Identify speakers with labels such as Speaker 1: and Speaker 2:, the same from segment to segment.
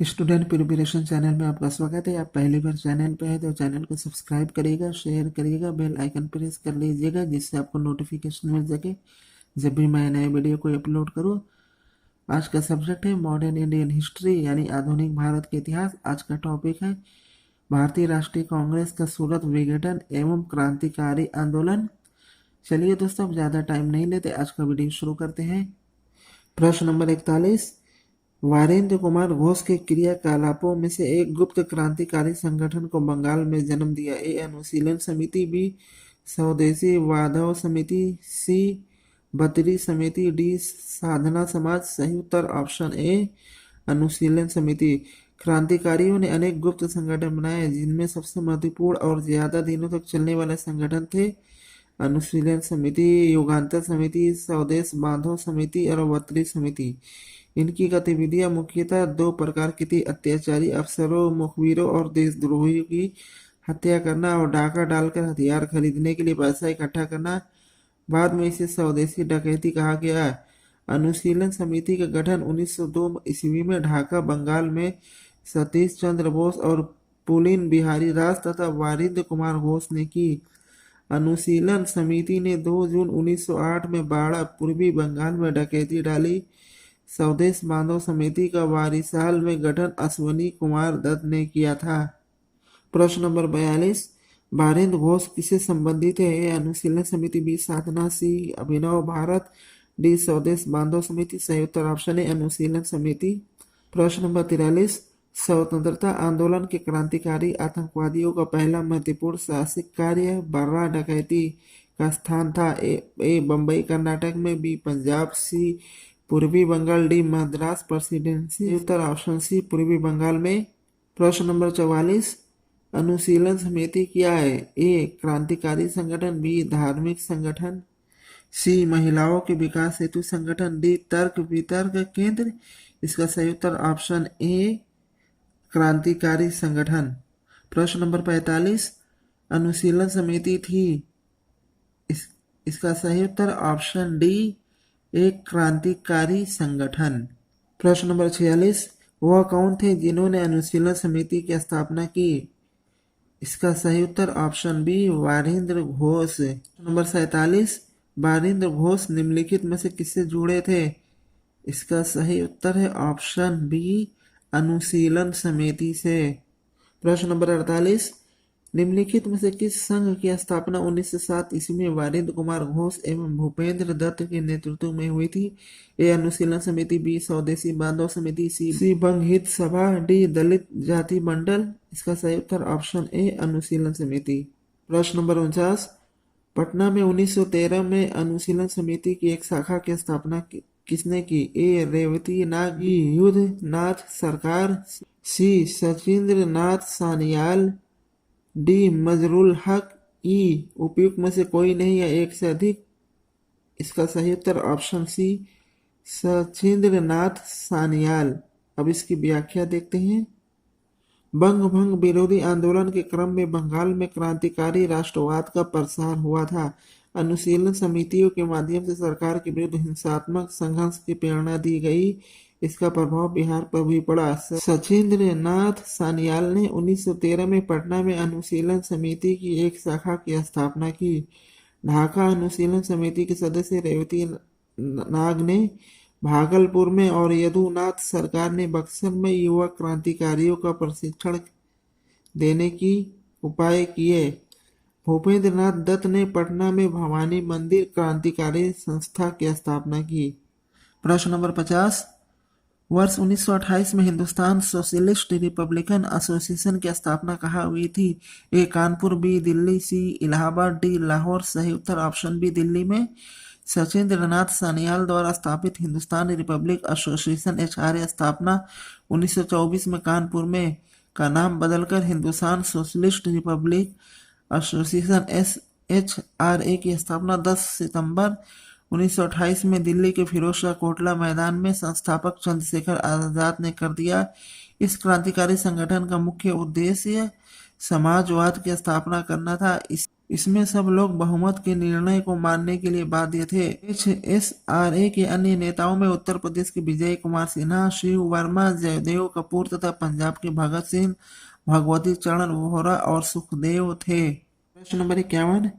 Speaker 1: Student preparation channel में आपका स्वागत है। आप पहली बार चैनल पे है तो चैनल को सब्सक्राइब करिएगा, शेयर करिएगा, बेल आइकन प्रेस कर लीजिएगा जिससे आपको नोटिफिकेशन मिल सके जब भी मैं नए वीडियो को अपलोड करूँ। आज का सब्जेक्ट है मॉडर्न इंडियन हिस्ट्री यानी आधुनिक भारत के इतिहास। आज का टॉपिक है भारतीय राष्ट्रीय कांग्रेस का सूरत विघटन एवं क्रांतिकारी आंदोलन। चलिए दोस्तों, अब ज़्यादा टाइम नहीं लेते, आज का वीडियो शुरू करते हैं। प्रश्न नंबर 41, वीरेंद्र कुमार घोष के क्रियाकलापों में से एक गुप्त क्रांतिकारी संगठन को बंगाल में जन्म दिया। ए अनुशीलन समिति, बी स्वदेशी वाधव समिति, सी बतरी समिति, डी साधना समाज। सही उत्तर ऑप्शन ए अनुशीलन समिति। क्रांतिकारियों ने अनेक गुप्त संगठन बनाए जिनमें सबसे महत्वपूर्ण और ज्यादा दिनों तक चलने वाले संगठन थे अनुशीलन समिति, युगांतर समिति, स्वदेश बांधव समिति और बतरी समिति। इनकी गतिविधियां मुख्यतः दो प्रकार की थी: अत्याचारी अफसरों, मुखबिरों और देशद्रोहियों की हत्या करना और डाका डालकर हथियार खरीदने के लिए पैसा इकट्ठा करना। बाद में इसे स्वदेशी डकैती कहा गया। अनुशीलन समिति का गठन 1902 ईस्वी में ढाका बंगाल में सतीश चंद्र बोस और पुलिन बिहारी दास तथा वीरेंद्र कुमार घोष ने की। अनुशीलन समिति ने 2 जून 1908 में बाड़ा पूर्वी बंगाल में डकैती डाली। स्वदेश बांधव समिति का वारिसाल में गठन अश्वनी कुमार दत्त ने किया था। प्रश्न नंबर 42, वीरेंद्र घोष किससे संबंधित है? ए अनुशीलन समिति, बी साधना, सी अभिनव भारत, डी स्वदेश बांधव समिति। सही उत्तर ऑप्शन है अनुशीलन समिति। प्रश्न नंबर 43, स्वतंत्रता आंदोलन के क्रांतिकारी आतंकवादियों का पहला महत्वपूर्ण साहसिक कार्य बर्रा डकैती का स्थान था। ए बम्बई कर्नाटक में, बी पंजाब, सी पूर्वी बंगाल, डी मद्रास प्रेसिडेंसी। उत्तर ऑप्शन सी पूर्वी बंगाल में। प्रश्न नंबर 44, अनुशीलन समिति क्या है? ए क्रांतिकारी संगठन, बी धार्मिक संगठन, सी महिलाओं के विकास हेतु संगठन, डी तर्क वितर्क केंद्र। इसका सही उत्तर ऑप्शन ए क्रांतिकारी संगठन। प्रश्न नंबर 45, अनुशीलन समिति थी। इसका सही उत्तर ऑप्शन डी एक क्रांतिकारी संगठन। प्रश्न नंबर 46, वह कौन थे जिन्होंने अनुशीलन समिति की स्थापना की? इसका सही उत्तर option B Virendra Ghosh. Number 47, Virendra Ghosh निम्नलिखित में से किससे जुड़े थे? इसका सही उत्तर है ऑप्शन बी अनुशीलन समिति से। प्रश्न नंबर 48, निम्नलिखित में से किस संघ की स्थापना 1907 ईस्वी में वीरेंद्र कुमार घोष एवं भूपेंद्र दत्त के नेतृत्व में हुई थी? ए अनुशीलन समिति, बी स्वदेशी बांधव समिति, सी बंग हित सभा, डी दलित जाति मंडल। इसका सही उत्तर ऑप्शन ए अनुशीलन समिति। प्रश्न नंबर 49, पटना में 1913 में अनुशीलन समिति की एक शाखा की स्थापना किसने की? ए रेवती नाग, बी युद्ध नाथ सरकार, सी सचिंद्र नाथ सान्याल, डी मजरुल हक, ई उपयुक्त में से कोई नहीं या एक से अधिक। इसका सही उत्तर ऑप्शन सी सचिंद्र नाथ सान्याल। अब इसकी व्याख्या देखते हैं। बंग भंग विरोधी आंदोलन के क्रम में बंगाल में क्रांतिकारी राष्ट्रवाद का प्रसार हुआ था। अनुशीलन समितियों के माध्यम से सरकार के विरुद्ध हिंसात्मक संघर्ष की प्रेरणा दी गई। इसका प्रभाव बिहार पर भी पड़ा। सचिंद्र नाथ सान्याल ने 1913 में पटना में अनुशीलन समिति की एक शाखा की स्थापना की। ढाका अनुशीलन समिति के सदस्य रेवती नाग ने भागलपुर में और यदुनाथ सरकार ने बक्सर में युवा क्रांतिकारियों का प्रशिक्षण देने की उपाय किए। भूपेंद्र नाथ दत्त ने पटना में भवानी मंदिर क्रांतिकारी संस्था की स्थापना की। प्रश्न नंबर 50, वर्ष 1928 में हिंदुस्तान सोशलिस्ट रिपब्लिकन एसोसिएशन की स्थापना कहाँ हुई थी? ए कानपुर, बी दिल्ली, सी इलाहाबाद, डी लाहौर। सही उत्तर ऑप्शन बी दिल्ली में। सचिंद्र नाथ सान्याल द्वारा स्थापित हिंदुस्तान रिपब्लिक एसोसिएशन एचआरए स्थापना 1924 में कानपुर में का नाम बदलकर Hindustan socialist Republic association HRA की स्थापना 10 सितंबर 1928 में दिल्ली के फिरोजशाह कोटला मैदान में संस्थापक चंद्रशेखर आजाद ने कर दिया। इस क्रांतिकारी संगठन का मुख्य उद्देश्य समाजवाद की स्थापना करना था। इसमें सब लोग बहुमत के निर्णय को मानने के लिए बाध्य थे। HSRA के अन्य नेताओं में उत्तर प्रदेश के विजय कुमार सिन्हा, शिव वर्मा, जयदेव कपूर तथा पंजाब के भगत सिंह, भगवती चरण वोहरा और सुखदेव थे। प्रश्न number 51,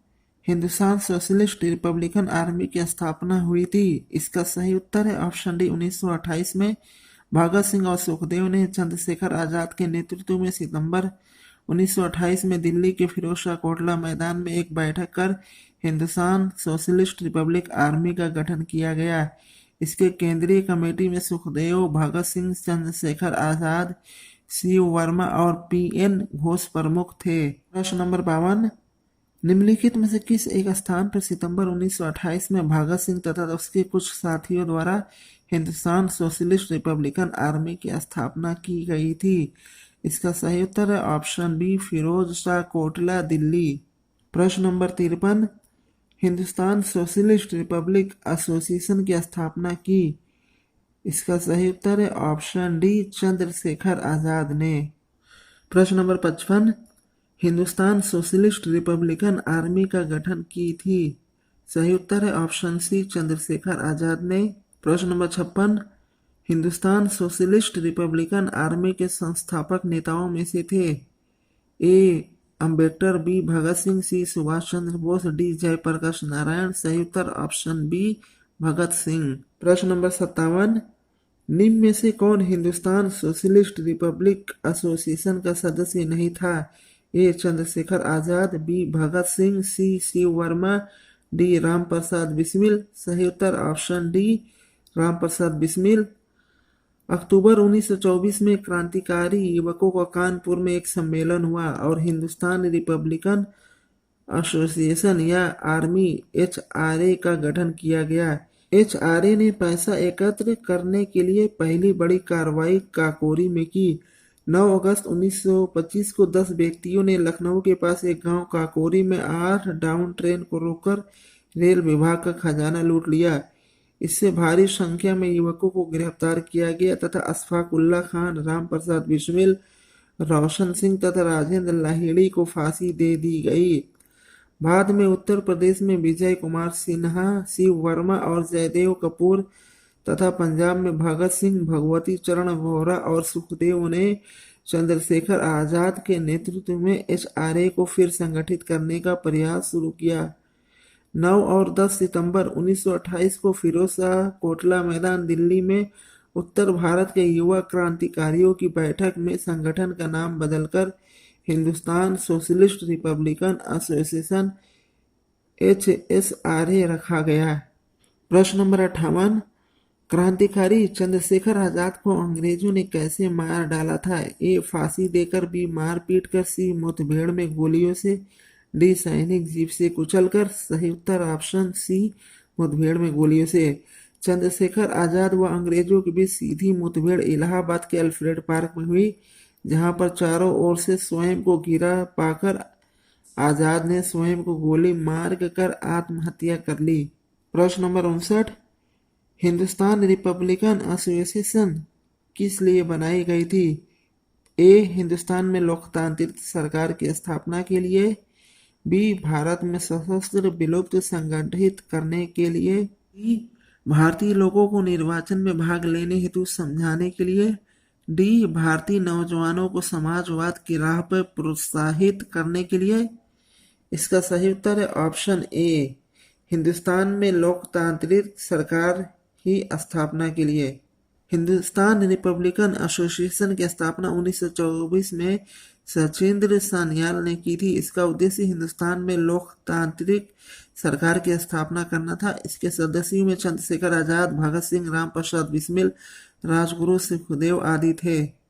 Speaker 1: Hindustan socialist Republican army की स्थापना हुई थी। इसका सही उत्तर है ऑप्शन डी 1928 में। भगत सिंह और सुखदेव ने चंद्रशेखर आजाद के नेतृत्व में सितंबर 1928 में दिल्ली के फिरोज शाह कोटला मैदान में एक बैठक कर हिंदुस्तान सोशलिस्ट रिपब्लिक आर्मी का गठन किया गया। इसके केंद्रीय कमेटी में सुखदेव, भगत सिंह, चंद्रशेखर आजाद, शिव वर्मा और PN घोष प्रमुख थे। प्रश्न नंबर 52, निम्नलिखित में से किस एक स्थान पर सितंबर 1928 में भगत सिंह तथा उसके कुछ साथियों द्वारा हिंदुस्तान सोशलिस्ट रिपब्लिकन आर्मी की स्थापना की गई थी? इसका सही उत्तर है ऑप्शन बी फिरोज शाह कोटला, दिल्ली। प्रश्न number 53, Hindustan socialist Republic association की स्थापना की? इसका सही उत्तर है ऑप्शन डी चंद्रशेखर आजाद ने। प्रश्न number 55, Hindustan socialist Republican army का गठन की थी? सही उत्तर है ऑप्शन सी चंद्रशेखर आजाद ने। प्रश्न number 56, Hindustan socialist Republican army के संस्थापक नेताओं में से थे? ए अंबेडकर, बी भगत सिंह, सी सुभाष चंद्र बोस, डी जयप्रकाश नारायण। सही उत्तर ऑप्शन बी भगत सिंह। प्रश्न नंबर 57, निम्न में से कौन हिंदुस्तान सोशलिस्ट रिपब्लिक एसोसिएशन का सदस्य नहीं था? ए चंद्रशेखर आजाद, बी भगत सिंह, सी शिव वर्मा, डी राम प्रसाद बिस्मिल। सही उत्तर ऑप्शन डी राम प्रसाद बिस्मिल। अक्टूबर 1924 में क्रांतिकारी युवकों का कानपुर में एक सम्मेलन हुआ और हिंदुस्तान रिपब्लिकन एसोसिएशन या आर्मी HRA का गठन किया गया। HRA ने पैसा एकत्र करने के लिए पहली बड़ी कार्रवाई काकोरी में की। 9 अगस्त 1925 को 10 व्यक्तियों ने लखनऊ के पास एक गांव काकोरी में 8 डाउन ट्रेन को रोककर रेल विभाग का खजाना लूट लिया। इससे भारी संख्या में युवकों को गिरफ्तार किया गया तथा अशफाक उल्ला खान, राम प्रसाद बिस्मिल, रोशन सिंह तथा राजेंद्र लाहिड़ी को फांसी दे दी गई। बाद में उत्तर प्रदेश में विजय कुमार सिन्हा, शिव वर्मा और जयदेव कपूर तथा पंजाब में भगत सिंह, भगवती चरण वोहरा और सुखदेव ने चंद्रशेखर आजाद के नेतृत्व में HRA को फिर संगठित करने का प्रयास शुरू किया। 9 और 10 सितंबर 1928 को फिरोज शाह कोटला मैदान दिल्ली में उत्तर भारत के युवा क्रांतिकारियों की बैठक में संगठन का नाम बदलकर Hindustan socialist Republican association HSRA रखा गया। प्रश्न नंबर 58, क्रांतिकारी चंद्रशेखर आजाद को अंग्रेजों ने कैसे मार डाला था? ए फांसी देकर, बी मार पीट कर, सी मुठभेड़ में गोलियों से, डी सैनिक जीप से कुचलकर। सही उत्तर ऑप्शन सी मुठभेड़ में गोलियों से। चंद्रशेखर आजाद व अंग्रेजों के बीच सीधी मुठभेड़ इलाहाबाद के अल्फ्रेड पार्क में हुई, जहां पर चारों ओर से स्वयं को घिरा पाकर आजाद ने स्वयं को गोली मार कर आत्महत्या कर ली। प्रश्न नंबर 59, हिंदुस्तान रिपब्लिकन एसोसिएशन किस लिए बनाई गई थी? ए हिंदुस्तान में लोकतांत्रिक सरकार की स्थापना के लिए, बी भारत में सशस्त्र विलुप्त संगठित करने के लिए, डी भारतीय लोगों को निर्वाचन में भाग लेने हेतु समझाने के लिए, डी भारतीय नौजवानों को समाजवाद की राह पर प्रोत्साहित करने के लिए। इसका सही उत्तर है ऑप्शन ए हिंदुस्तान में लोकतांत्रिक सरकार की स्थापना के लिए। हिंदुस्तान रिपब्लिकन एसोसिएशन की स्थापना 1924 में सचिंद्र सान्याल ने की थी। इसका उद्देश्य हिंदुस्तान में लोकतांत्रिक सरकार की स्थापना करना था। इसके सदस्यों में चंद्रशेखर आजाद, भगत सिंह, राम प्रसाद बिस्मिल, राजगुरु, सुखदेव आदि थे।